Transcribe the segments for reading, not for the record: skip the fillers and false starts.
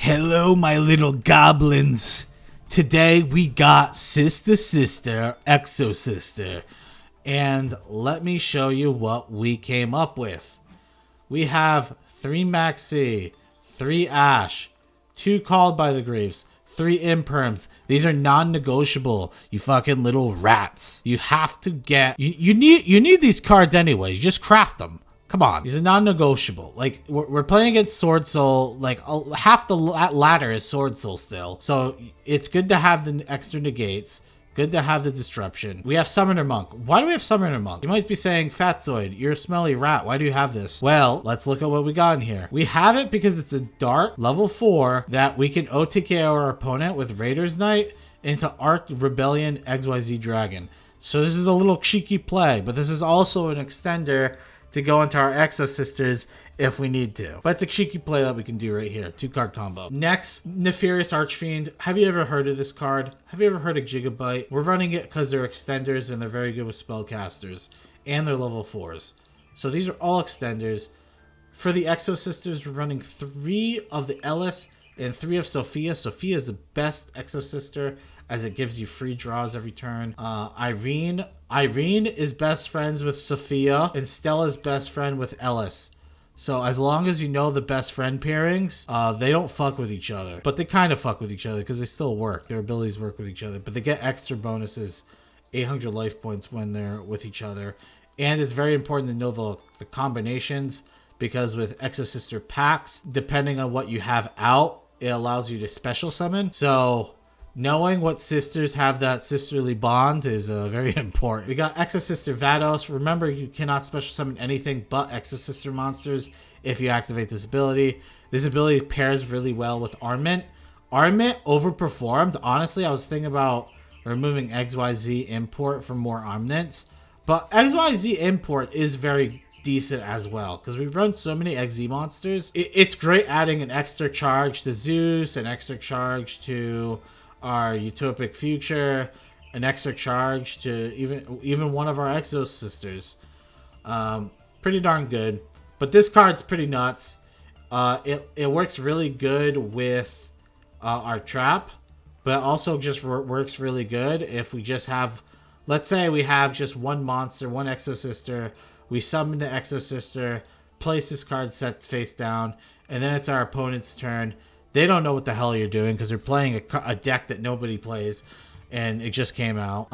Hello, my little goblins. Today we got Sister, Exosister. And let me show you what we came up with. We have 3 Maxi, 3 Ash, 2 Called by the Graves, 3 Imperms. These are non-negotiable, you fucking little rats. You have to get... You need these cards anyways. Just craft them. Come on. These are non-negotiable. Like, we're playing against Sword Soul. Like, half the ladder is Sword Soul still. So, it's good to have the extra negates. Good to have the disruption. We have Summoner Monk. Why do we have Summoner Monk? You might be saying, Fatzoid, you're a smelly rat. Why do you have this? Well, let's look at what we got in here. We have it because it's a Dart level 4 that we can OTK our opponent with Raider's Knight into Arc Rebellion XYZ Dragon. So this is a little cheeky play, but this is also an extender to go into our Exosisters if we need to. But it's a cheeky play that we can do right here. 2-card combo. Next, Nefarious Archfiend. Have you ever heard of this card? Have you ever heard of Gigabyte? We're running it because they're extenders and they're very good with spellcasters. And they're level 4s. So these are all extenders. For the Exosisters, we're running 3 of the Ellis and 3 of Sophia. Sophia is the best Exosister as it gives you free draws every turn. Irene is best friends with Sophia, and Stella's best friend with Ellis. So as long as you know the best friend pairings, they don't fuck with each other. But they kind of fuck with each other because they still work. Their abilities work with each other. But they get extra bonuses, 800 life points when they're with each other. And it's very important to know the combinations, because with Exosister packs, depending on what you have out, it allows you to special summon. So knowing what sisters have that sisterly bond is very important. We got Exosister Vados. Remember, you cannot special summon anything but Exosister monsters if you activate this ability. This ability pairs really well with Armament. Armament overperformed. Honestly, I was thinking about removing XYZ Import for more Armaments. But XYZ Import is very decent as well, because we run so many XZ monsters. It's great adding an extra charge to Zeus, an extra charge to our Utopic Future, an extra charge to even one of our Exosisters. Pretty darn good. But this card's pretty nuts. It works really good with our trap, but also just works really good if we just have, let's say we have just one monster, one Exosister. We summon the Exosister, place this card set face down, and then it's our opponent's turn. They don't know what the hell you're doing because they're playing a deck that nobody plays, and it just came out.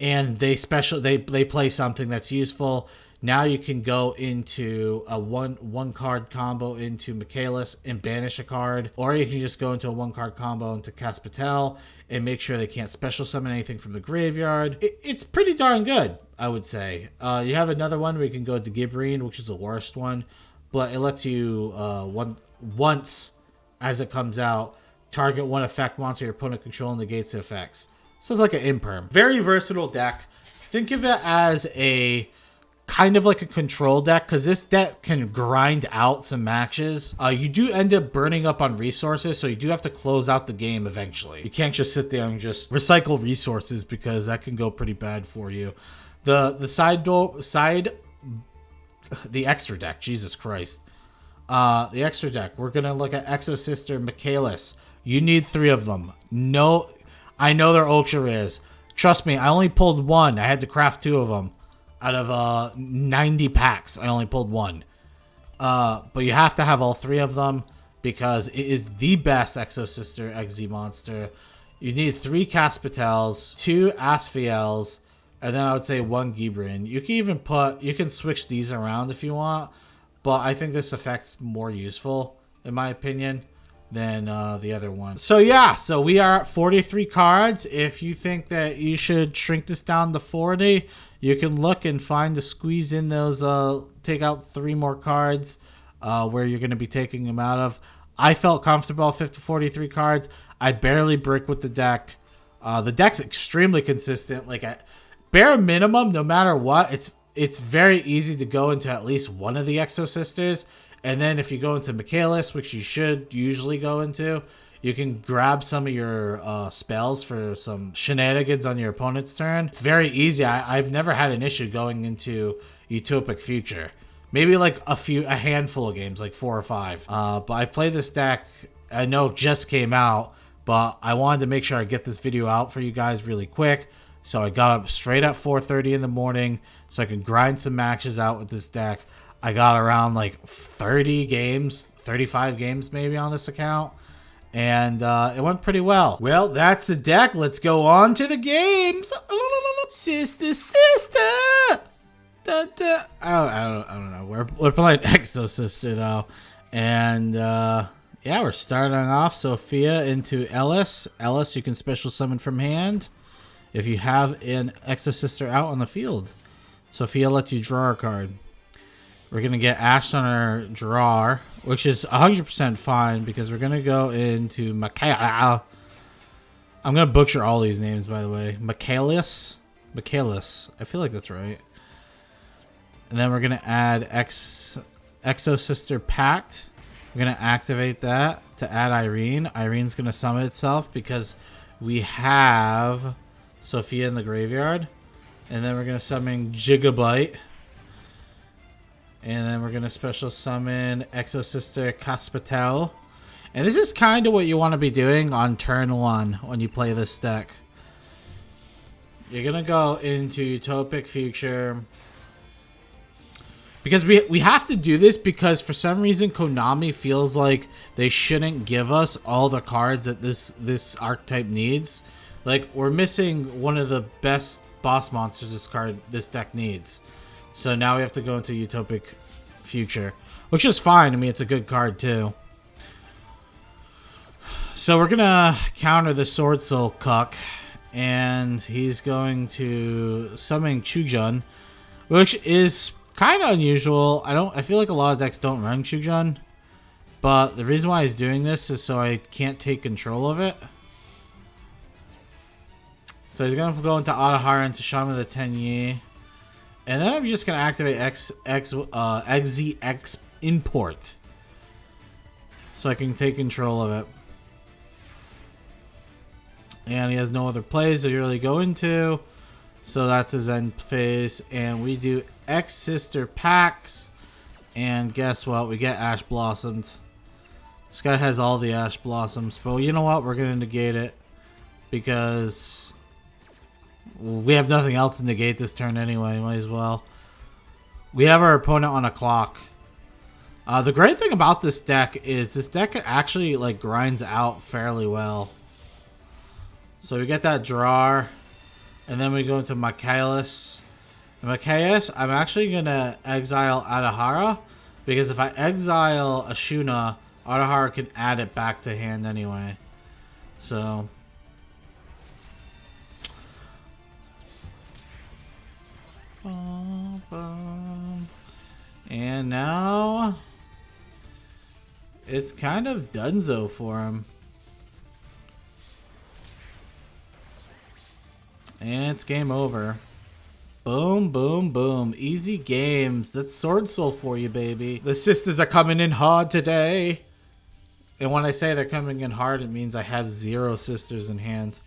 And they play something that's useful. Now you can go into a one card combo into Michaelis and banish a card, or you can just go into a 1-card combo into Caspatel and make sure they can't special summon anything from the graveyard. It's pretty darn good, I would say. You have another one where you can go to Gibrine, which is the worst one, but it lets you once as it comes out, target one effect monster your opponent control and negates the effects. So it's like an Imperm. Very versatile deck. Think of it as a kind of like a control deck, because this deck can grind out some matches. You do end up burning up on resources, so you do have to close out the game eventually. You can't just sit there and just recycle resources, because that can go pretty bad for you. The extra deck, Jesus Christ. The extra deck, we're going to look at Exosister Michaelis. You need 3 of them. No, I know they're ultra rares. Trust me, I only pulled 1. I had to craft 2 of them. Out of 90 packs, I only pulled 1. But you have to have all 3 of them, because it is the best Exosister XZ monster. You need 3 Caspitels, 2 Asphiels, and then I would say 1 Gibran. You can switch these around if you want, but I think this effect's more useful, in my opinion, than the other one. So yeah, so we are at 43 cards. If you think that you should shrink this down to 40, you can look and find the squeeze in those, take out 3 more cards where you're going to be taking them out of. I felt comfortable with 43 cards. I barely brick with the deck. The deck's extremely consistent. Like at bare minimum, no matter what, it's very easy to go into at least one of the Exosisters. And then if you go into Michaelis, which you should usually go into, you can grab some of your spells for some shenanigans on your opponent's turn. It's very easy. I've never had an issue going into Utopic Future. Maybe like a handful of games, like 4 or 5. But I play this deck I know just came out, but I wanted to make sure I get this video out for you guys really quick. So I got up straight at 4:30 in the morning so I can grind some matches out with this deck. I got around like 30 games, 35 games maybe on this account. And it went pretty well. Well, that's the deck. Let's go on to the games. Sister, sister. Da, da. I don't know. We're playing Exosister though. And yeah, we're starting off Sophia into Ellis. Ellis, you can special summon from hand if you have an Exosister out on the field. Sophia lets you draw a card. We're going to get Ash on our drawer, which is 100% fine because we're going to go into Michaela. I'm going to butcher all these names, by the way. Michaelis. I feel like that's right. And then we're going to add Exosister Pact. We're going to activate that to add Irene. Irene's going to summon itself because we have Sophia in the graveyard. And then we're going to summon Gigabyte. And then we're going to special summon Exosister Caspitel. And this is kind of what you want to be doing on turn 1 when you play this deck. You're going to go into Utopic Future. Because we have to do this because for some reason Konami feels like they shouldn't give us all the cards that this archetype needs. Like, we're missing one of the best boss monsters this deck needs. So now we have to go into Utopic Future, which is fine. I mean, it's a good card too. So we're gonna counter the Sword Soul Cuck, and he's going to summon Chujun, which is kind of unusual. I feel like a lot of decks don't run Chujun, but the reason why he's doing this is so I can't take control of it. So he's gonna go into Adahara into Shaman of the Tenyi. And then I'm just going to activate XZ import. So I can take control of it. And he has no other plays to really go into. So that's his end phase. And we do X-Sister packs. And guess what? We get Ash Blossomed. This guy has all the Ash Blossoms. But you know what? We're going to negate it. Because we have nothing else to negate this turn anyway. Might as well. We have our opponent on a clock. The great thing about this deck is this deck actually like grinds out fairly well. So we get that drawer. And then we go into Michaelis. And Michaelis, I'm actually going to exile Adahara. Because if I exile Ashuna, Adahara can add it back to hand anyway. So and now it's kind of donezo for him. And it's game over. Boom, boom, boom. Easy games. That's Sword Soul for you, baby. The sisters are coming in hard today. And when I say they're coming in hard, it means I have 0 sisters in hand.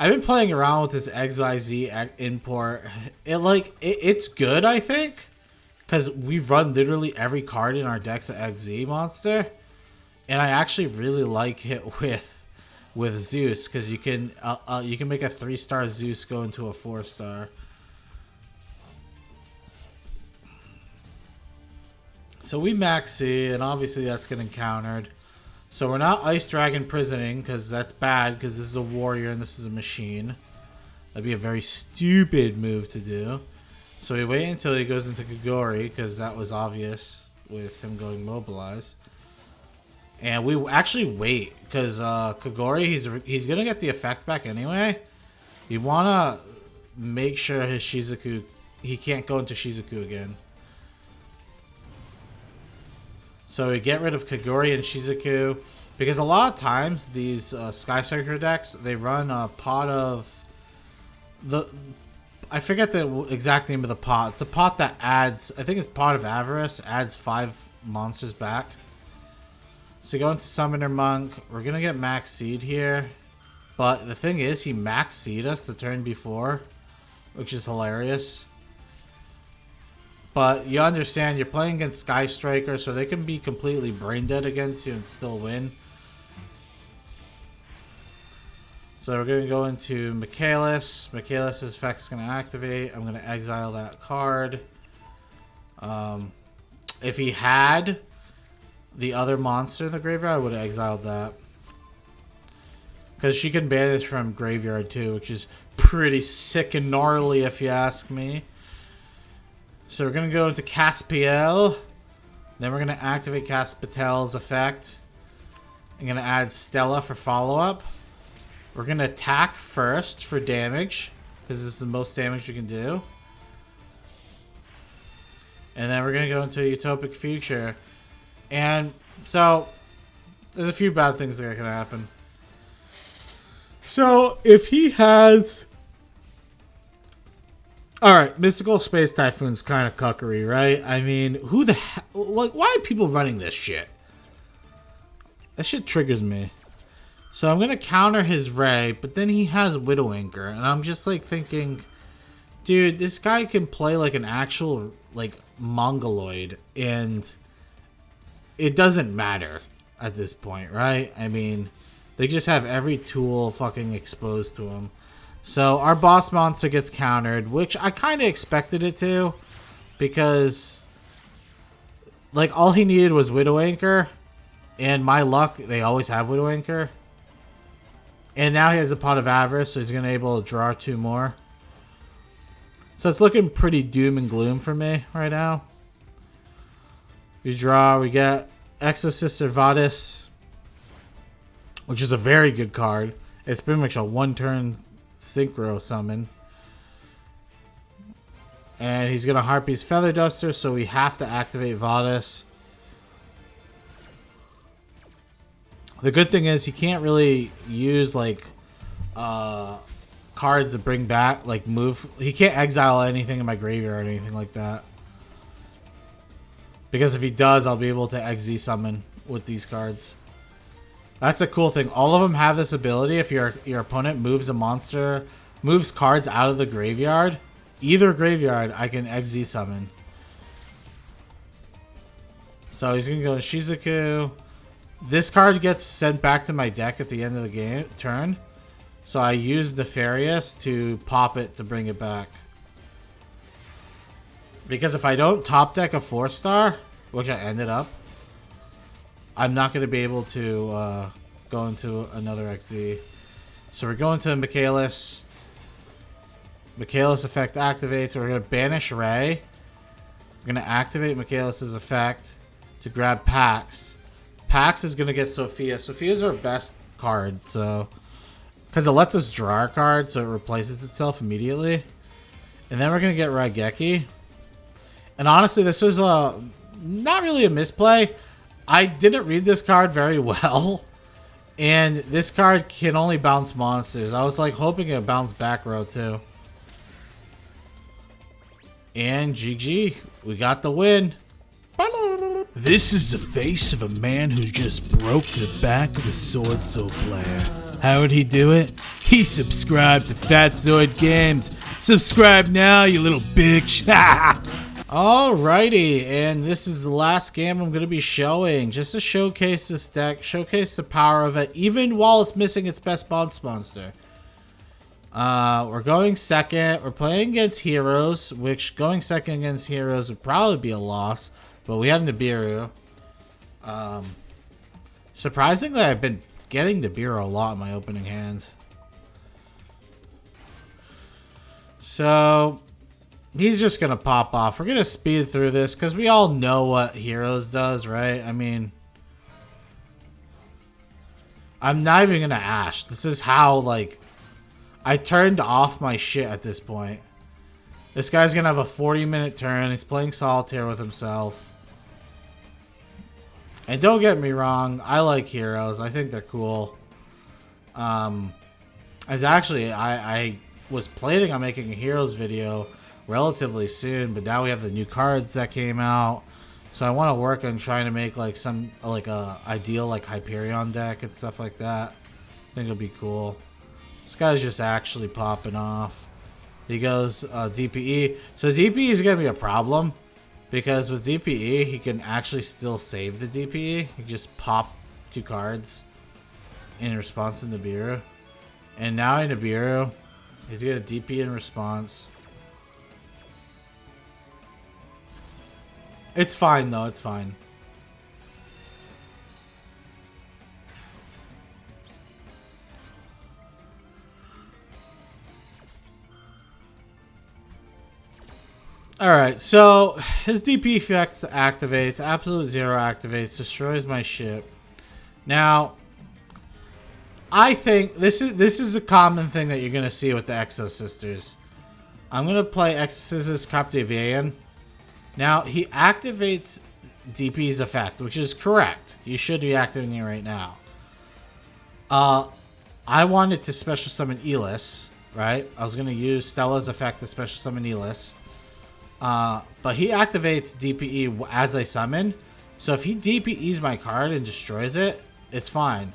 I've been playing around with this XYZ import. It's good, I think, because we run literally every card in our decks of XZ monster, and I actually really like it with Zeus because you can make a 3-star Zeus go into a 4-star. So we max C, and obviously that's getting countered. So we're not Ice Dragon Prisoning, because that's bad, because this is a warrior and this is a machine. That'd be a very stupid move to do. So we wait until he goes into Kagori, because that was obvious with him going mobilized. And we actually wait, because Kagori, he's going to get the effect back anyway. You want to make sure his Shizuku, he can't go into Shizuku again. So we get rid of Kagori and Shizuku, because a lot of times these Sky Circular decks, they run a pot of I forget the exact name of the pot. It's a pot that adds, I think it's Pot of Avarice, adds 5 monsters back. So go into Summoner Monk. We're gonna get Max Seed here, but the thing is, he Max Seed us the turn before, which is hilarious. But you understand, you're playing against Sky Striker, so they can be completely brain dead against you and still win. So we're going to go into Michaelis. Michaelis' effect is going to activate. I'm going to exile that card. If he had the other monster in the graveyard, I would have exiled that. Because she can banish from graveyard too, which is pretty sick and gnarly if you ask me. So we're going to go into Caspiel. Then we're going to activate Caspitel's effect. I'm going to add Stella for follow-up. We're going to attack first for damage, because this is the most damage you can do. And then we're going to go into a Utopic Future. And so, there's a few bad things that are going to happen. So, if he has... Alright, Mystical Space Typhoon's kind of cuckery, right? I mean, who the hell... Like, why are people running this shit? That shit triggers me. So I'm going to counter his Ray, but then he has Widow Anchor. And I'm just like thinking, dude, this guy can play like an actual like Mongoloid. And it doesn't matter at this point, right? I mean, they just have every tool fucking exposed to him. So our boss monster gets countered, which I kind of expected it to. Because like all he needed was Widow Anchor. And my luck, they always have Widow Anchor. And now he has a Pot of Avarice, so he's going to be able to draw 2 more. So it's looking pretty doom and gloom for me right now. We draw, we get Exosister Vadis, which is a very good card. It's pretty much a 1-turn synchro summon. And he's going to Harpy's Feather Duster, so we have to activate Vadis. The good thing is he can't really use like cards to bring back, like move. He can't exile anything in my graveyard or anything like that. Because if he does, I'll be able to XZ summon with these cards. That's a cool thing. All of them have this ability. If your opponent moves a monster, moves cards out of the graveyard, either graveyard, I can XZ summon. So he's going to go to Shizuku. This card gets sent back to my deck at the end of the turn. So I use Nefarious to pop it to bring it back. Because if I don't top deck a 4-star, which I ended up, I'm not going to be able to go into another XZ. So we're going to Michaelis. Michaelis effect activates. So we're going to banish Ray. We're going to activate Michaelis' effect to grab Pax. Pax is going to get Sophia. Sophia's our best card, so... Because it lets us draw our card, so it replaces itself immediately. And then we're going to get Raigeki. And honestly, this was not really a misplay. I didn't read this card very well. And this card can only bounce monsters. I was like hoping it bounced back row too. And GG. We got the win. This is the face of a man who just broke the back of a Sword Soul player. How would he do it? He subscribed to Fat Sword Games. Subscribe now, you little bitch. Alrighty, and this is the last game I'm going to be showing. Just to showcase this deck, showcase the power of it, even while it's missing its best boss monster. We're going second. We're playing against Heroes, which going second against Heroes would probably be a loss. But we have Nibiru. Surprisingly, I've been getting Nibiru a lot in my opening hand. So, he's just going to pop off. We're going to speed through this because we all know what Heroes does, right? I mean, I'm not even going to Ash. This is how, like, I turned off my shit at this point. This guy's going to have a 40-minute turn. He's playing Solitaire with himself. And don't get me wrong, I like Heroes. I think they're cool. As actually, I was planning on making a Heroes video relatively soon, but now we have the new cards that came out. So I want to work on trying to make like some like a ideal like Hyperion deck and stuff like that. I think it'll be cool. This guy's just actually popping off. He goes DPE. So DPE is gonna be a problem Because with DPE, he can actually still save the DPE. He just pop 2 cards in response to Nibiru. And now in Nibiru, he's going to DP in response. It's fine though, it's fine. Alright, so his DP effect activates, absolute 0 activates, destroys my ship. Now, I think this is a common thing that you're gonna see with the Exosisters. I'm gonna play Exosister's Captivating. Now, he activates DP's effect, which is correct. You should be activating it right now. I wanted to special summon Elis, right? I was gonna use Stella's effect to special summon Elis. But he activates DPE as I summon. So if he DPEs my card and destroys it, it's fine.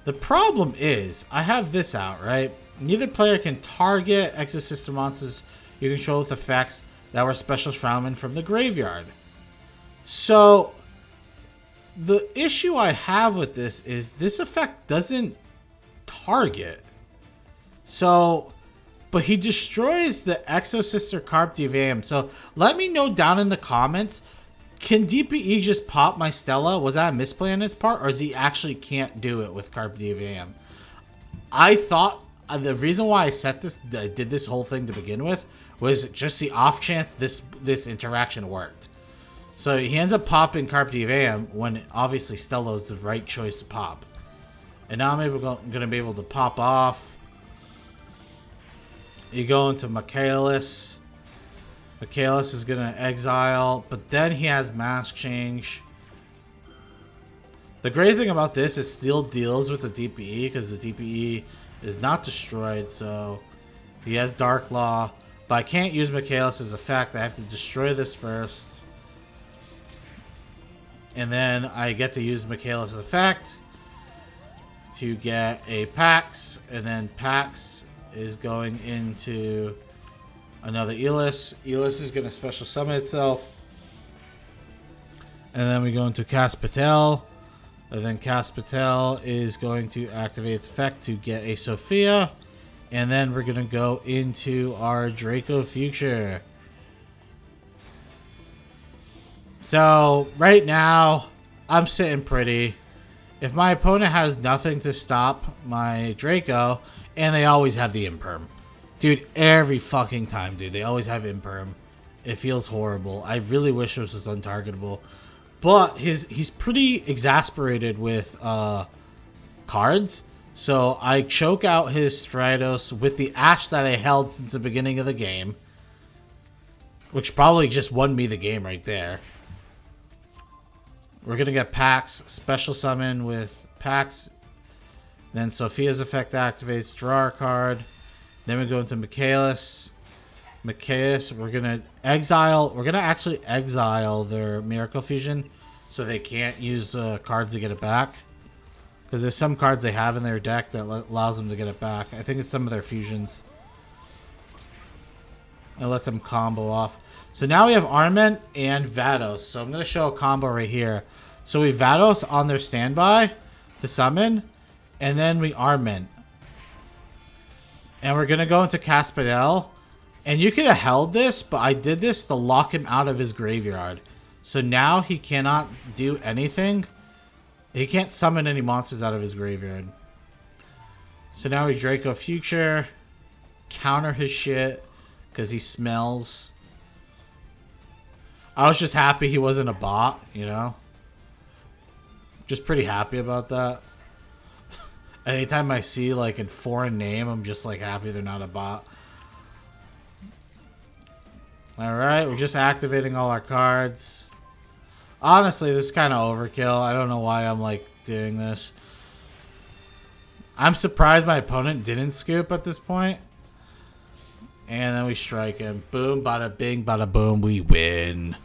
The problem is, I have this out, right? Neither player can target Exosister monsters you control with effects that were special summon from the graveyard. So, the issue I have with this effect doesn't target. So, but he destroys the Exosister Carp Divam. So let me know down in the comments, can DPE just pop my Stella? Was that a misplay on his part? Or is he actually can't do it with Carp Divam? I thought the reason why I did this whole thing to begin with was just the off chance this interaction worked. So he ends up popping Carp Divam when obviously Stella is the right choice to pop. And now I'm going to be able to pop off. You go into Michaelis. Michaelis is going to exile, but then he has Mask Change. The great thing about this is still deals with the DPE because the DPE is not destroyed, so he has Dark Law. But I can't use Michaelis' effect. I have to destroy this first. And then I get to use Michaelis' effect to get a Pax, and then Pax is going into another Elis. Elis is going to special summon itself. And then we go into Caspatel. And then Caspatel is going to activate its effect to get a Sophia. And then we're going to go into our Draco Future. So, right now, I'm sitting pretty. If my opponent has nothing to stop my Draco, and they always have the Imperm. Dude, every fucking time, dude. They always have Imperm. It feels horrible. I really wish this was untargetable. But he's pretty exasperated with cards. So I choke out his Stratos with the Ash that I held since the beginning of the game. Which probably just won me the game right there. We're going to get Pax. Special summon with Pax. Then Sophia's effect activates, draw a card. Then we go into Michaelis. Michaelis, we're going to exile. We're going to actually exile their Miracle Fusion so they can't use cards to get it back. Because there's some cards they have in their deck that allows them to get it back. I think it's some of their fusions. It lets them combo off. So now we have Arment and Vados. So I'm going to show a combo right here. So we Vados on their standby to summon. And then we Arment. And we're going to go into Caspadel. And you could have held this, but I did this to lock him out of his graveyard. So now he cannot do anything. He can't summon any monsters out of his graveyard. So now we Draco Future. Counter his shit. Because he smells. I was just happy he wasn't a bot, you know? Just pretty happy about that. Anytime I see like a foreign name, I'm just like happy they're not a bot. Alright, we're just activating all our cards. Honestly, this is kind of overkill. I don't know why I'm like doing this. I'm surprised my opponent didn't scoop at this point. And then we strike him. Boom, bada bing, bada boom, we win.